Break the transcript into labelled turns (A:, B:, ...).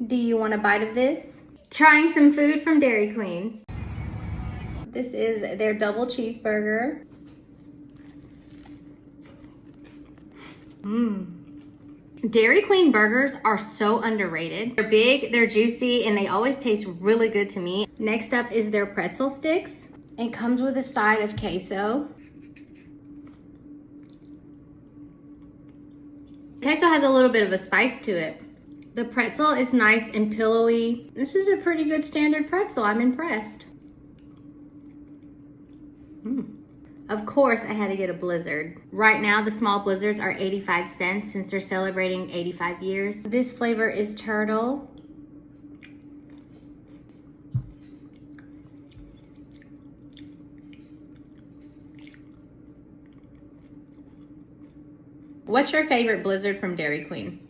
A: Do you want a bite of this? Trying some food from Dairy Queen. This is their double cheeseburger. Dairy Queen burgers are so underrated. They're big, they're juicy, and they always taste really good to me. Next up is their pretzel sticks. It comes with a side of queso. Queso has a little bit of a spice to it. The pretzel is nice and pillowy. This is a pretty good standard pretzel. I'm impressed. Of course, I had to get a Blizzard. Right now, the small Blizzards are 85 cents since they're celebrating 85 years. This flavor is turtle. What's your favorite Blizzard from Dairy Queen?